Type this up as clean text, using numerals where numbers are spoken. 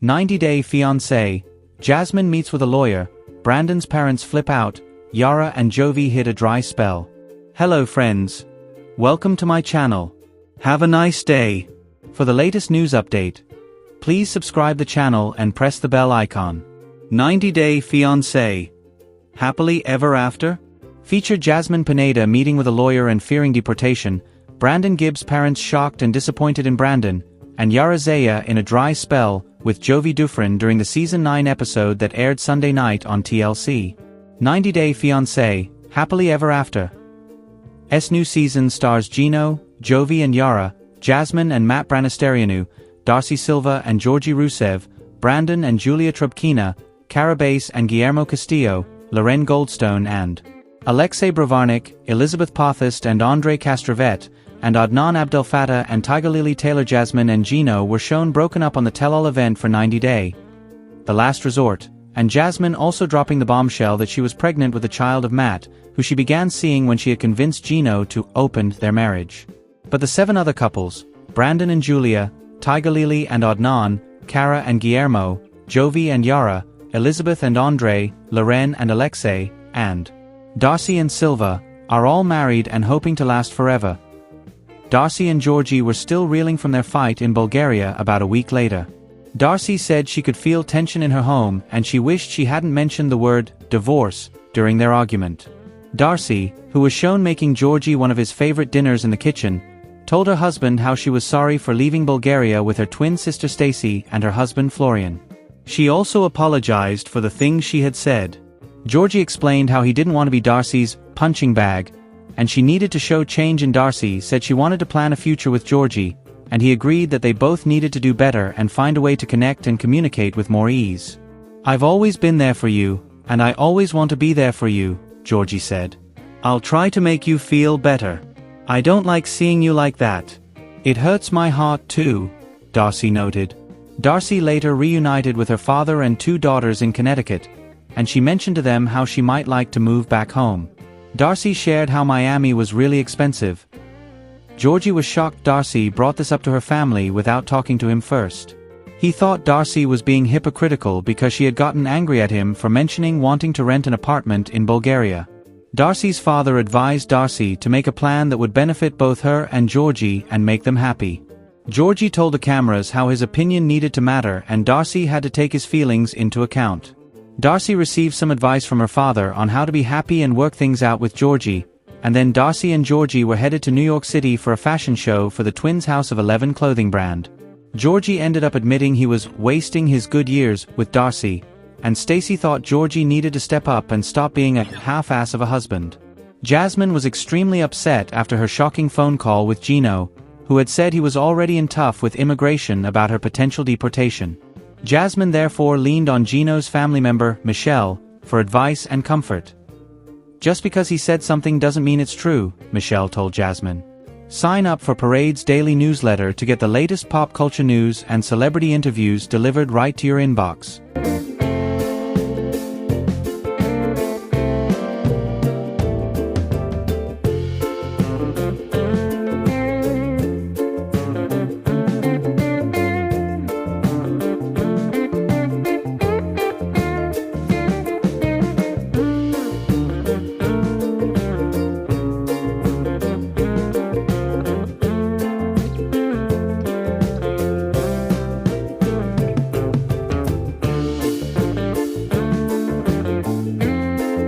90-Day Fiance, Jasmine meets with a lawyer, Brandon's parents flip out, Yara and Jovi hit a dry spell. Hello friends. Welcome to my channel. Have a nice day. For the latest news update, please subscribe the channel and press the bell icon. 90-Day Fiance, Happily Ever After? Featured Jasmine Pineda meeting with a lawyer and fearing deportation, Brandon Gibbs' parents shocked and disappointed in Brandon, and Yara Zaya in a dry spell with Jovi Dufren during the Season 9 episode that aired Sunday night on TLC. 90-Day Fiance, Happily Ever After. New season stars Gino, Jovi and Yara, Jasmine and Matt Branistareanu, Darcey Silva and Georgi Rusev, Brandon and Julia Trubkina, Carabase and Guillermo Castillo, Loren Goldstone and Alexei Bravarnik, Elizabeth Pothast and Andre Castrovet, and Adnan Abdel Fattah and Tiger Lily Taylor. Jasmine and Gino were shown broken up on the tell-all event for 90 Day, The Last Resort, and Jasmine also dropping the bombshell that she was pregnant with a child of Matt, who she began seeing when she had convinced Gino to open their marriage. But the 7 other couples, Brandon and Julia, Tiger Lily and Adnan, Cara and Guillermo, Jovi and Yara, Elizabeth and Andre, Loren and Alexei, and Darcey and Silva, are all married and hoping to last forever. Darcey and Georgi were still reeling from their fight in Bulgaria about a week later. Darcey said she could feel tension in her home and she wished she hadn't mentioned the word divorce during their argument. Darcey, who was shown making Georgi one of his favorite dinners in the kitchen, told her husband how she was sorry for leaving Bulgaria with her twin sister Stacy and her husband Florian. She also apologized for the things she had said. Georgi explained how he didn't want to be Darcey's punching bag, and she needed to show change in. Darcey said she wanted to plan a future with Georgi, and he agreed that they both needed to do better and find a way to connect and communicate with more ease. "I've always been there for you, and I always want to be there for you," Georgi said. "I'll try to make you feel better. I don't like seeing you like that. It hurts my heart too," Darcey noted. Darcey later reunited with her father and 2 daughters in Connecticut, and she mentioned to them how she might like to move back home. Darcey shared how Miami was really expensive. Georgi was shocked Darcey brought this up to her family without talking to him first. He thought Darcey was being hypocritical because she had gotten angry at him for mentioning wanting to rent an apartment in Bulgaria. Darcey's father advised Darcey to make a plan that would benefit both her and Georgi and make them happy. Georgi told the cameras how his opinion needed to matter and Darcey had to take his feelings into account. Darcey received some advice from her father on how to be happy and work things out with Georgi, and then Darcey and Georgi were headed to New York City for a fashion show for the twins' House of 11 clothing brand. Georgi ended up admitting he was wasting his good years with Darcey, and Stacy thought Georgi needed to step up and stop being a half-ass of a husband. Jasmine was extremely upset after her shocking phone call with Gino, who had said he was already in tough with immigration about her potential deportation. Jasmine therefore leaned on Gino's family member, Michelle, for advice and comfort. "Just because he said something doesn't mean it's true," Michelle told Jasmine. Sign up for Parade's daily newsletter to get the latest pop culture news and celebrity interviews delivered right to your inbox.